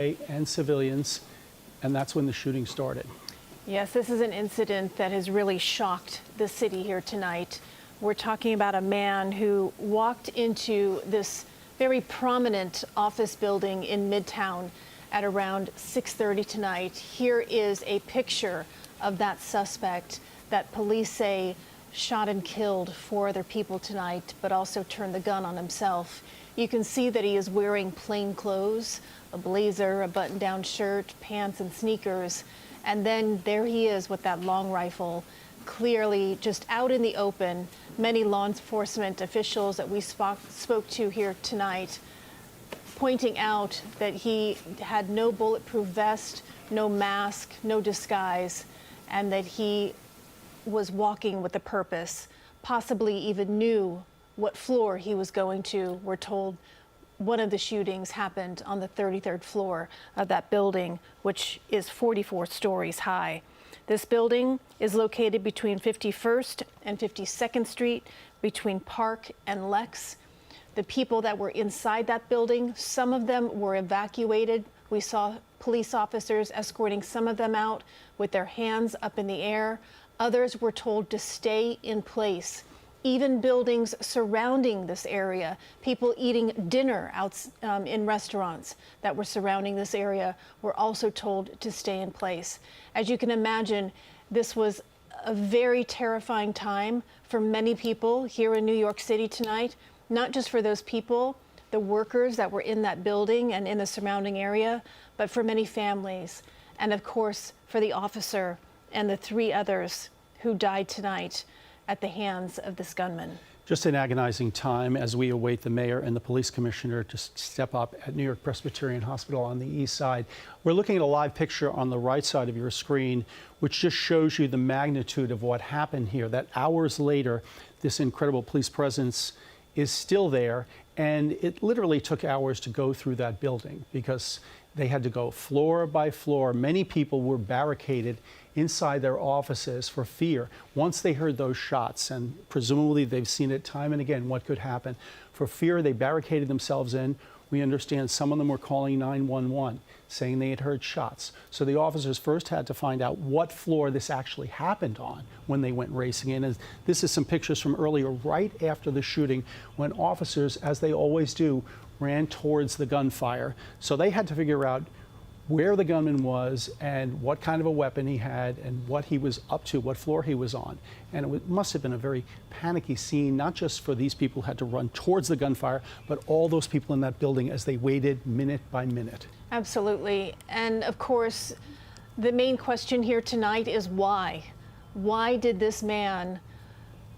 and civilians, and that's when the shooting started. Yes, this is an incident that has really shocked the city here tonight. We're talking about a man who walked into this very prominent office building in Midtown at around 6:30 tonight. Here is a picture of that suspect that police say shot and killed 4 other people tonight, but also turned the gun on himself. You can see that he is wearing plain clothes, a blazer, a button-down shirt, pants, and sneakers. And then there he is with that long rifle, clearly just out in the open. Many law enforcement officials that we spoke to here tonight pointing out that he had no bulletproof vest, no mask, no disguise, and that he was walking with a purpose, possibly even knew what floor he was going to. We're told one of the shootings happened on the 33rd floor of that building, which is 44 stories high. This building is located between 51st and 52nd Street, between Park and Lex. The people that were inside that building, some of them were evacuated. We saw police officers escorting some of them out with their hands up in the air. Others were told to stay in place. Even buildings surrounding this area, people eating dinner out in restaurants that were surrounding this area, were also told to stay in place. As you can imagine, this was a very terrifying time for many people here in New York City tonight, not just for those people, the workers that were in that building and in the surrounding area, but for many families, and of course for the officer and the 3 others who died tonight at the hands of this gunman. Just an agonizing time as we await the mayor and the police commissioner to step up at New York Presbyterian Hospital on the east side. We're looking at a live picture on the right side of your screen, which just shows you the magnitude of what happened here, that hours later, this incredible police presence is still there. And it literally took hours to go through that building because they had to go floor by floor. Many people were barricaded inside their offices for fear. Once they heard those shots, and presumably they've seen it time and again, what could happen. For fear, they barricaded themselves in. We understand some of them were calling 911, saying they had heard shots. So the officers first had to find out what floor this actually happened on when they went racing in. And this is some pictures from earlier, right after the shooting, when officers, as they always do, ran towards the gunfire. So they had to figure out where the gunman was and what kind of a weapon he had and what he was up to, what floor he was on. And it must have been a very panicky scene, not just for these people who had to run towards the gunfire, but all those people in that building as they waited minute by minute. Absolutely. And of course, the main question here tonight is why? Why did this man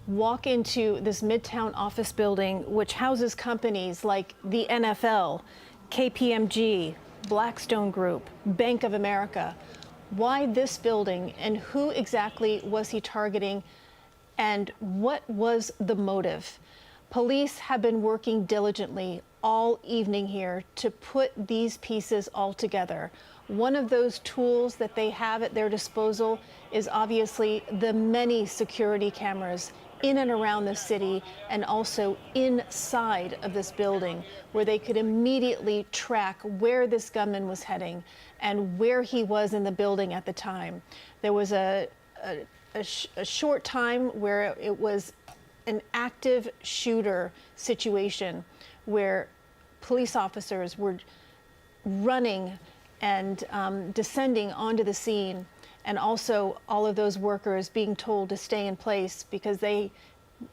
walk into this Midtown office building, which houses companies like the NFL, KPMG, Blackstone Group, Bank of America? Why this building, and who exactly was he targeting, and what was the motive? Police have been working diligently all evening here to put these pieces all together. One of those tools that they have at their disposal is obviously the many security cameras in and around the city and also inside of this building, where they could immediately track where this gunman was heading and where he was in the building at the time. There was a short time where it was an active shooter situation where police officers were running and descending onto the scene, and also all of those workers being told to stay in place because they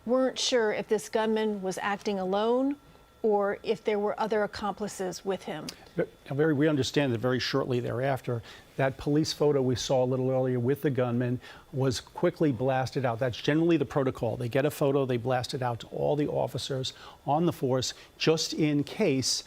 weren't sure if this gunman was acting alone or if there were other accomplices with him. We understand that very shortly thereafter, that police photo we saw a little earlier with the gunman was quickly blasted out. That's generally the protocol. They get a photo, they blast it out to all the officers on the force, just in case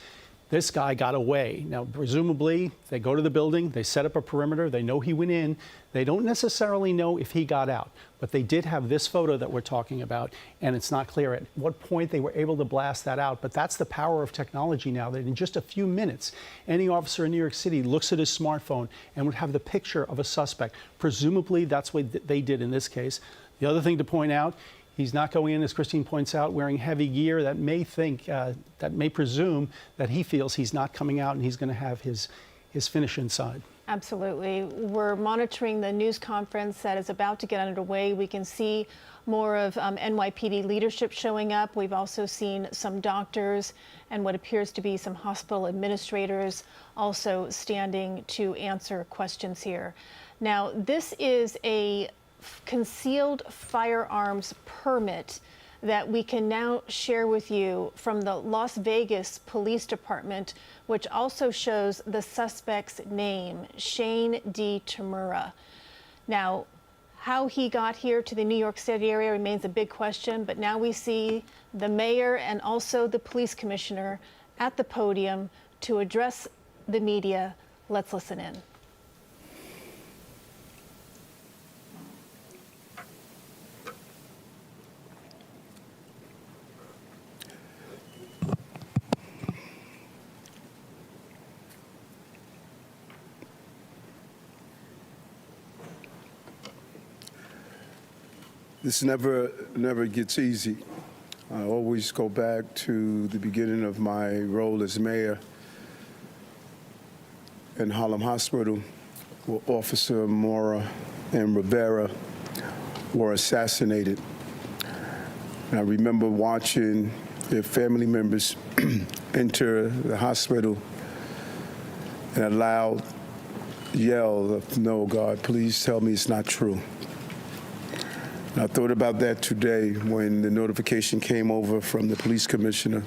this guy got away. Now, presumably, they go to the building, they set up a perimeter, they know he went in. They don't necessarily know if he got out, but they did have this photo that we're talking about, and it's not clear at what point they were able to blast that out. But that's the power of technology now, that in just a few minutes, any officer in New York City looks at his smartphone and would have the picture of a suspect. Presumably, that's what they did in this case. The other thing to point out, he's not going in, as Christine points out, wearing heavy gear that may presume that he feels he's not coming out and he's going to have his is finish inside. Absolutely. We're monitoring the news conference that is about to get underway. We can see more of NYPD leadership showing up. We've also seen some doctors and what appears to be some hospital administrators also standing to answer questions here. Now, this is a concealed firearms permit that we can now share with you from the Las Vegas Police Department, which also shows the suspect's name, Shane D. Tamura. Now, how he got here to the New York City area remains a big question, but now we see the mayor and also the police commissioner at the podium to address the media. Let's listen in. This never gets easy. I always go back to the beginning of my role as mayor in Harlem Hospital, where Officer Mora and Rivera were assassinated. And I remember watching their family members enter the hospital and a loud yell of, "No, God, please tell me it's not true." And I thought about that today when the notification came over from the police commissioner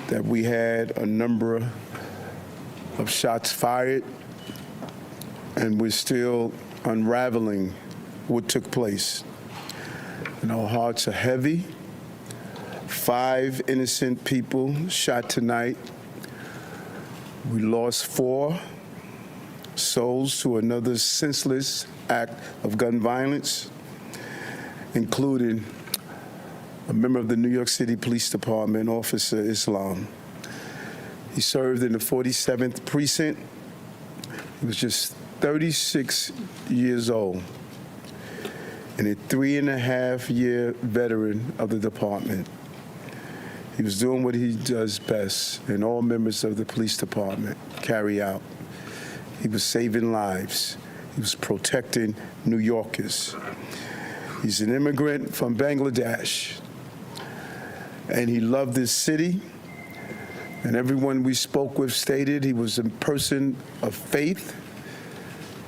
that we had a number of shots fired and we're still unraveling what took place. And our hearts are heavy. 5 innocent people shot tonight. We lost 4 souls to another senseless act of gun violence, including a member of the New York City Police Department, Officer Islam. He served in the 47th Precinct. He was just 36 years old and a 3.5-year veteran of the department. He was doing what he does best, and all members of the police department carry out. He was saving lives. He was protecting New Yorkers. He's an immigrant from Bangladesh, and he loved this city. And everyone we spoke with stated he was a person of faith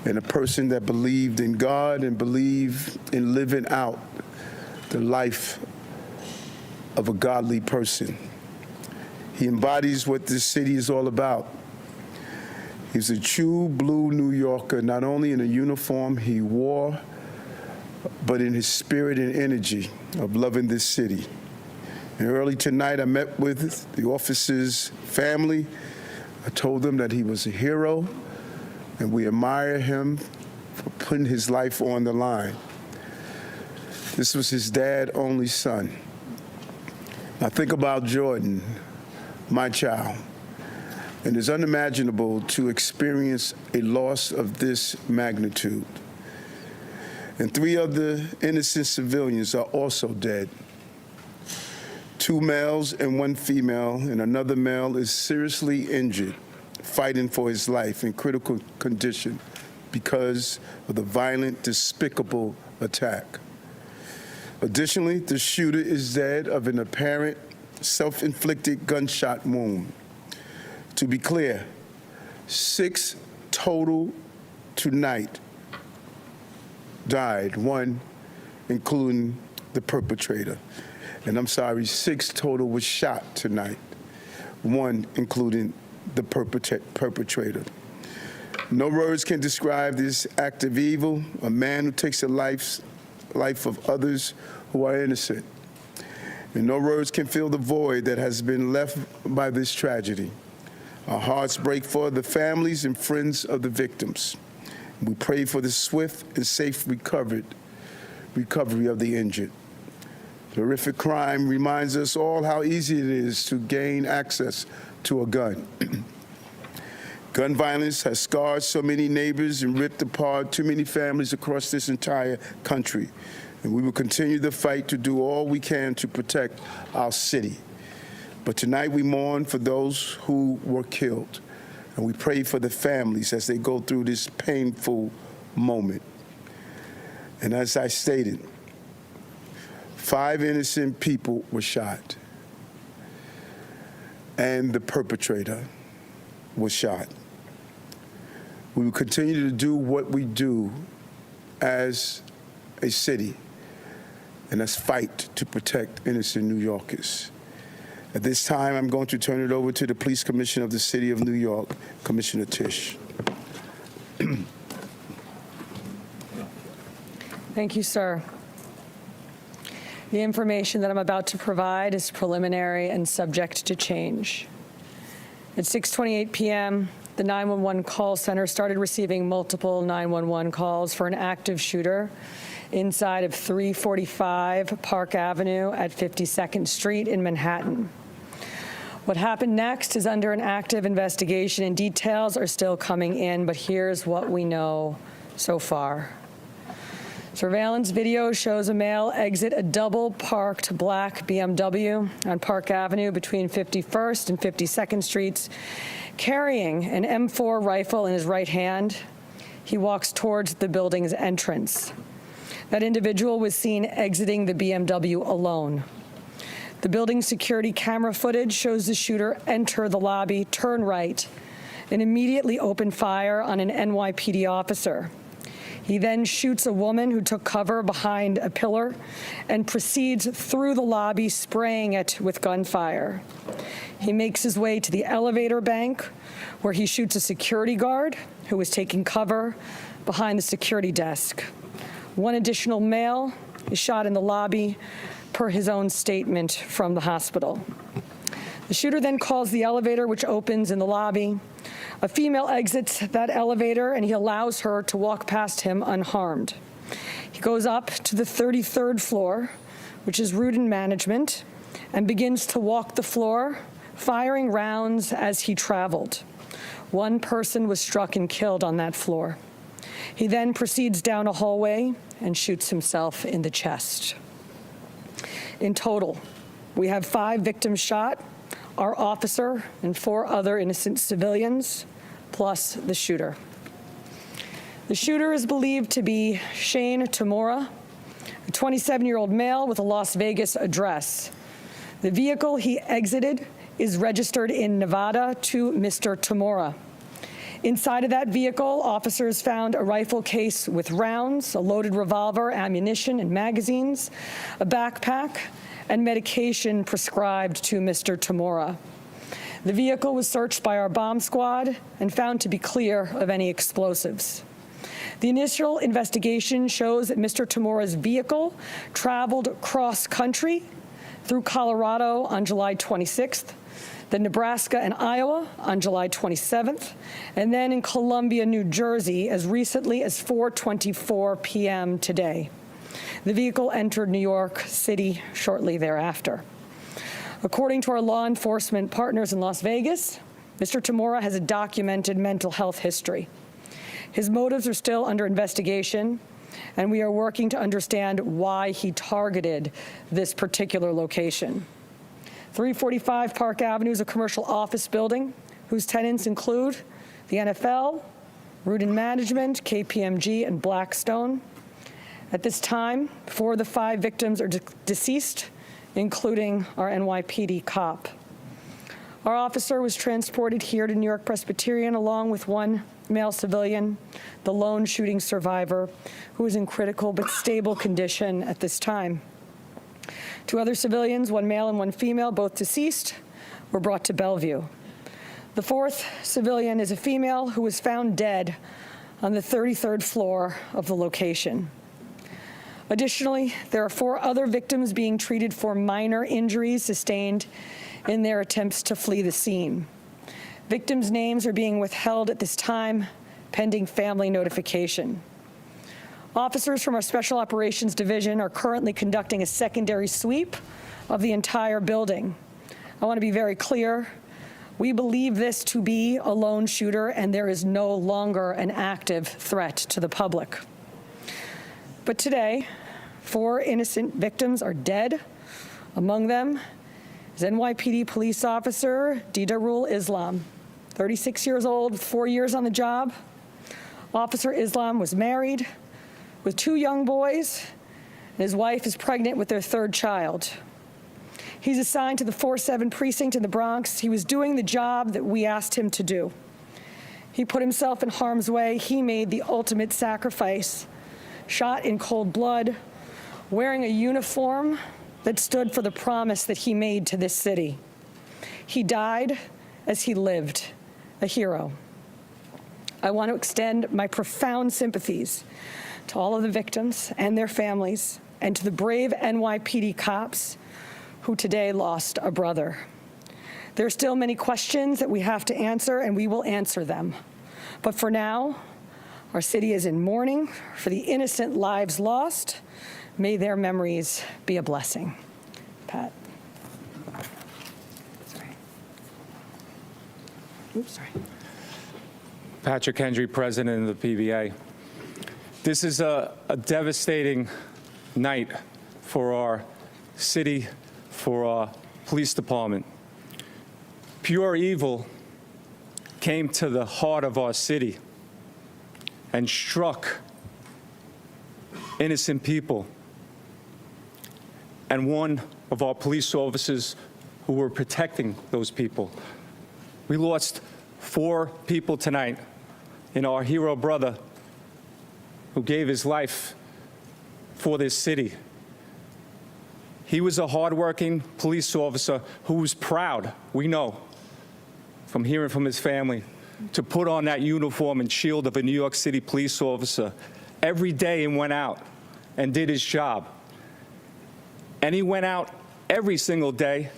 and a person that believed in God and believed in living out the life of a godly person. He embodies what this city is all about. He's a true blue New Yorker, not only in the uniform he wore, but in his spirit and energy of loving this city. And early tonight, I met with the officer's family. I told them that he was a hero, and we admire him for putting his life on the line. This was his dad's only son. I think about Jordan, my child, and it's unimaginable to experience a loss of this magnitude. And 3 other innocent civilians are also dead. 2 males and 1 female, and another male is seriously injured, fighting for his life in critical condition because of the violent, despicable attack. Additionally, the shooter is dead of an apparent self-inflicted gunshot wound. To be clear, 6 total tonight died, 1 including the perpetrator. And I'm sorry, 6 total was shot tonight, 1 including the perpetrator. No words can describe this act of evil, a man who takes the life of others who are innocent. And no words can fill the void that has been left by this tragedy. Our hearts break for the families and friends of the victims. We pray for the swift and safe recovery of the injured. The horrific crime reminds us all how easy it is to gain access to a gun. Gun violence has scarred so many neighbors and ripped apart too many families across this entire country. And we will continue the fight to do all we can to protect our city. But tonight we mourn for those who were killed. And we pray for the families as they go through this painful moment. And as I stated, 5 innocent people were shot, and the perpetrator was shot. We will continue to do what we do as a city, and that's fight to protect innocent New Yorkers. At this time, I'm going to turn it over to the Police Commissioner of the City of New York, Commissioner Tisch. Thank you, sir. The information that I'm about to provide is preliminary and subject to change. At 6:28 p.m., the 911 call center started receiving multiple 911 calls for an active shooter inside of 345 Park Avenue at 52nd Street in Manhattan. What happened next is under an active investigation, and details are still coming in, but here's what we know so far. Surveillance video shows a male exit a double-parked black BMW on Park Avenue between 51st and 52nd Streets, carrying an M4 rifle in his right hand. He walks towards the building's entrance. That individual was seen exiting the BMW alone. The building's security camera footage shows the shooter enter the lobby, turn right, and immediately open fire on an NYPD officer. He then shoots a woman who took cover behind a pillar and proceeds through the lobby, spraying it with gunfire. He makes his way to the elevator bank, where he shoots a security guard who was taking cover behind the security desk. One additional male is shot in the lobby, per his own statement from the hospital. The shooter then calls the elevator, which opens in the lobby. A female exits that elevator, and he allows her to walk past him unharmed. He goes up to the 33rd floor, which is route and management, and begins to walk the floor, firing rounds as he traveled. One person was struck and killed on that floor. He then proceeds down a hallway and shoots himself in the chest. In total, we have 5 victims shot, our officer and 4 other innocent civilians, plus the shooter. The shooter is believed to be Shane Tamura, a 27-year-old male with a Las Vegas address. The vehicle he exited is registered in Nevada to Mr. Tamura. Inside of that vehicle, officers found a rifle case with rounds, a loaded revolver, ammunition, and magazines, a backpack, and medication prescribed to Mr. Tamura. The vehicle was searched by our bomb squad and found to be clear of any explosives. The initial investigation shows that Mr. Tamura's vehicle traveled cross-country through Colorado on July 26th, then Nebraska and Iowa on July 27th, and then in Columbia, New Jersey, as recently as 4:24 p.m. today. The vehicle entered New York City shortly thereafter. According to our law enforcement partners in Las Vegas, Mr. Tamura has a documented mental health history. His motives are still under investigation, and we are working to understand why he targeted this particular location. 345 Park Avenue is a commercial office building whose tenants include the NFL, Root and Management, KPMG, and Blackstone. At this time, 4 of the 5 victims are deceased, including our NYPD cop. Our officer was transported here to New York Presbyterian along with 1 male civilian, the lone shooting survivor, who is in critical but stable condition at this time. 2 other civilians, 1 male and 1 female, both deceased, were brought to Bellevue. The 4th civilian is a female who was found dead on the 33rd floor of the location. Additionally, there are 4 other victims being treated for minor injuries sustained in their attempts to flee the scene. Victims' names are being withheld at this time, pending family notification. Officers from our Special Operations Division are currently conducting a secondary sweep of the entire building. I want to be very clear. We believe this to be a lone shooter, and there is no longer an active threat to the public. But today, 4 innocent victims are dead. Among them is NYPD police officer Didarul Islam. 36 years old, 4 years on the job. Officer Islam was married with 2 young boys, and his wife is pregnant with their 3rd child. He's assigned to the 4-7 precinct in the Bronx. He was doing the job that we asked him to do. He put himself in harm's way. He made the ultimate sacrifice, shot in cold blood, wearing a uniform that stood for the promise that he made to this city. He died as he lived, a hero. I want to extend my profound sympathies to all of the victims and their families, and to the brave NYPD cops who today lost a brother. There are still many questions that we have to answer, and we will answer them. But for now, our city is in mourning for the innocent lives lost. May their memories be a blessing. Pat. Sorry. Oops, sorry. Patrick Hendry, President of the PVA. This is a devastating night for our city, for our police department. Pure evil came to the heart of our city and struck innocent people. And one of our police officers who were protecting those people. We lost 4 people tonight in our hero brother who gave his life for this city. He was a hardworking police officer who was proud, we know, from hearing from his family, to put on that uniform and shield of a New York City police officer every day and went out and did his job. And he went out every single day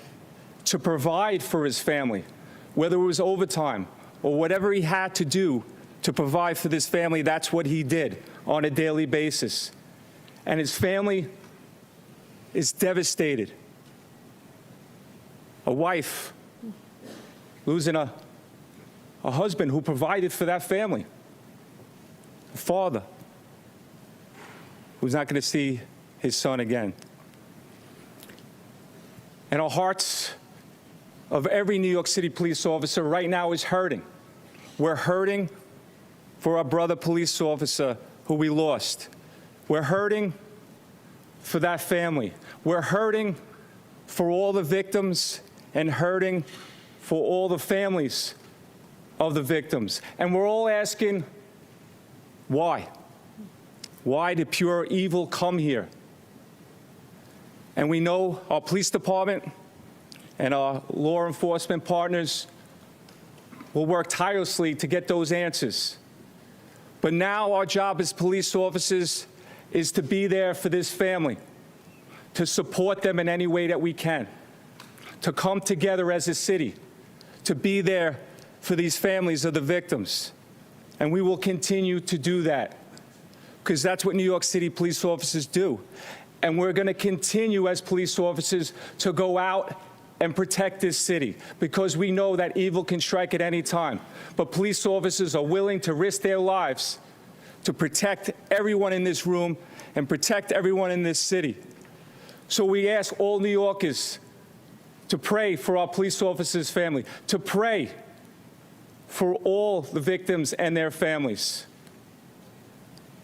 to provide for his family, whether it was overtime or whatever he had to do to provide for this family. That's what he did on a daily basis. And his family is devastated. A wife losing a husband who provided for that family. A father who's not going to see his son again. And our hearts of every New York City police officer right now is hurting. We're hurting for our brother police officer who we lost. We're hurting for that family. We're hurting for all the victims and hurting for all the families of the victims. And we're all asking, why? Why did pure evil come here? And we know our police department and our law enforcement partners will work tirelessly to get those answers. But now our job as police officers is to be there for this family, to support them in any way that we can, to come together as a city, to be there for these families of the victims. And we will continue to do that, because that's what New York City police officers do. And we're going to continue as police officers to go out and protect this city, because we know that evil can strike at any time. But police officers are willing to risk their lives to protect everyone in this room and protect everyone in this city. So we ask all New Yorkers to pray for our police officers' family, to pray for all the victims and their families.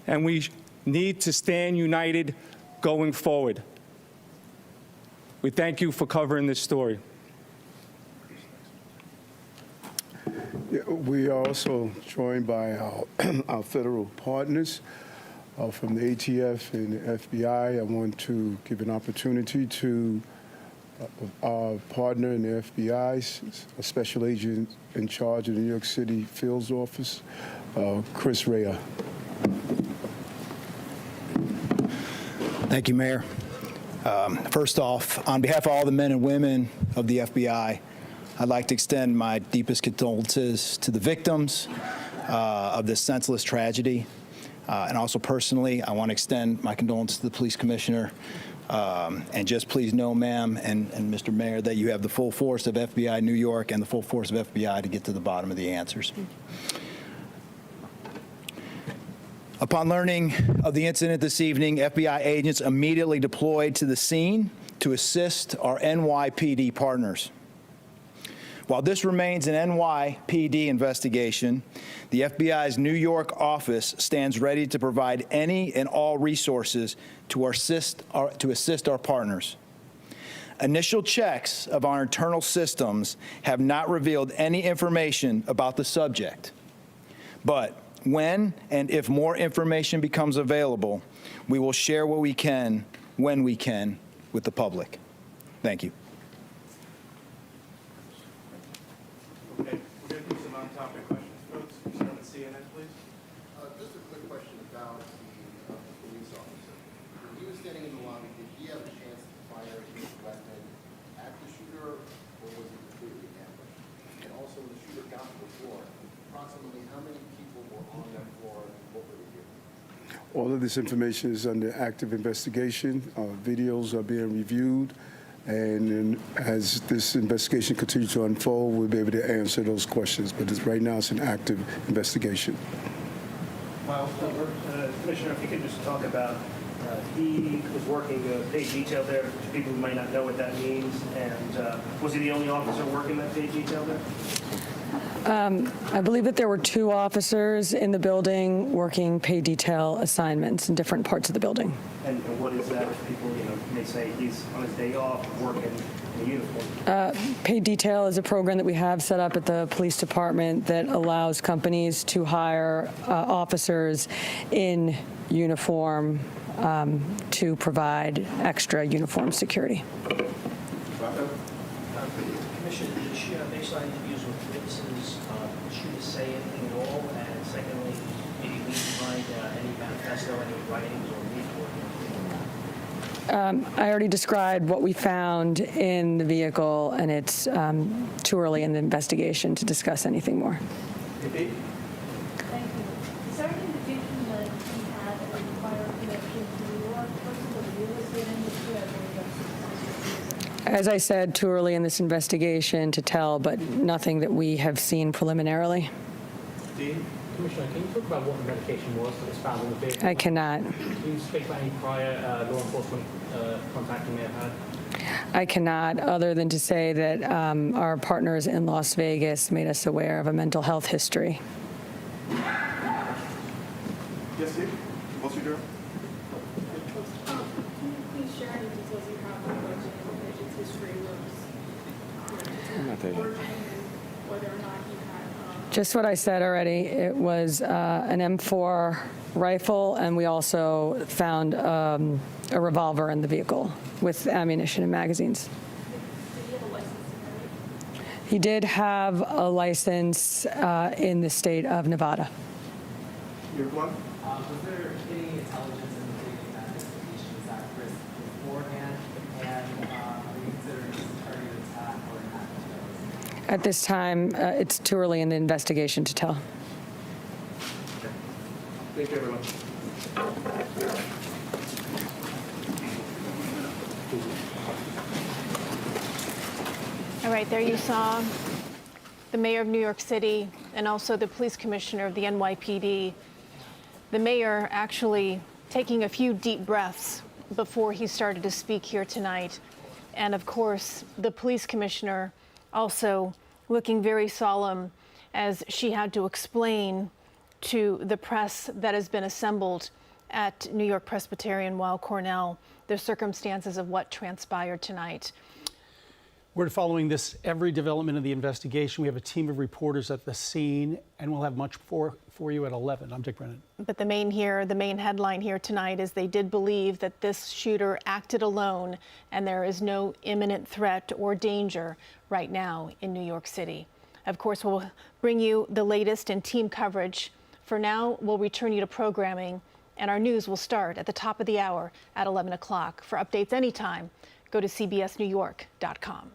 And we need to stand united going forward. We thank you for covering this story. Yeah, we are also joined by our federal partners from the ATF and the FBI. I want to give an opportunity to our partner in the FBI, a special agent in charge of the New York City Fields Office, Chris Rea. Thank you, Mayor. First off, on behalf of all the men and women of the FBI, I'd like to extend my deepest condolences to the victims of this senseless tragedy. And also personally, I want to extend my condolences to the police commissioner. And just please know, ma'am and Mr. Mayor, that you have the full force of FBI New York and the full force of FBI to get to the bottom of the answers. Upon learning of the incident this evening, FBI agents immediately deployed to the scene to assist our NYPD partners. While this remains an NYPD investigation, the FBI's New York office stands ready to provide any and all resources to assist our partners. Initial checks of our internal systems have not revealed any information about the subject. But when and if more information becomes available, we will share what we can, when we can, with the public. Thank you. Okay, we're going to do some on-topic questions, folks. Can you start with CNN, please? Just a quick question about the police officer. When he was standing in the lobby, did he have a chance to fire his weapon at the shooter, or was he completely ambushed? And also, when the shooter got to the floor, approximately how many people were on that floor, and what were they doing? All of this information is under active investigation. Videos are being reviewed. And as this investigation continues to unfold, we'll be able to answer those questions. But right now, it's an active investigation. Miles, Commissioner, if you could just talk about, he was working paid detail there for people who might not know what that means. And was he the only officer working that paid detail there? I believe that there were 2 officers in the building working pay detail assignments in different parts of the building. And what is that if people, may say he's on his day off working in a uniform? Paid detail is a program that we have set up at the police department that allows companies to hire officers in uniform to provide extra uniform security. Commissioner, did she baseline interviews with witnesses, should they say anything at all? And secondly, maybe we find any manifesto, any writings or report? I already described what we found in the vehicle, and it's too early in the investigation to discuss anything more. Thank you. Is there any indication that he had a prior connection to New York versus the real estate industry? I believe that's As I said, too early in this investigation to tell, but nothing that we have seen preliminarily. Dean? Commissioner, can you talk about what the medication was that was found in the vehicle? I cannot. Can you speak about any prior law enforcement contact you may have had? I cannot, other than to say that our partners in Las Vegas made us aware of a mental health history. Yes, Steve? What's your job? Can you please share any details you have on what James history was? Origin and whether or not he had. Just what I said already. It was an M4 rifle, and we also found a revolver in the vehicle with ammunition and magazines. Did he have a license to carry? He did have a license in the state of Nevada. Your one? Was there any intelligence indicating that this location was at risk beforehand? And are you considering this a targeted attack or an act of terrorism? At this time, it's too early in the investigation to tell. Thank you, everyone. All right, there you saw the mayor of New York City and also the police commissioner of the NYPD. The mayor actually taking a few deep breaths before he started to speak here tonight. And of course, the police commissioner also looking very solemn as she had to explain to the press that has been assembled at New York Presbyterian Weill Cornell the circumstances of what transpired tonight. We're following every development of the investigation. We have a team of reporters at the scene, and we'll have much for you at 11. I'm Dick Brennan. But the main headline here tonight is they did believe that this shooter acted alone, and there is no imminent threat or danger right now in New York City. Of course, we'll bring you the latest in team coverage. For now, we'll return you to programming, and our news will start at the top of the hour at 11 o'clock. For updates anytime, go to cbsnewyork.com.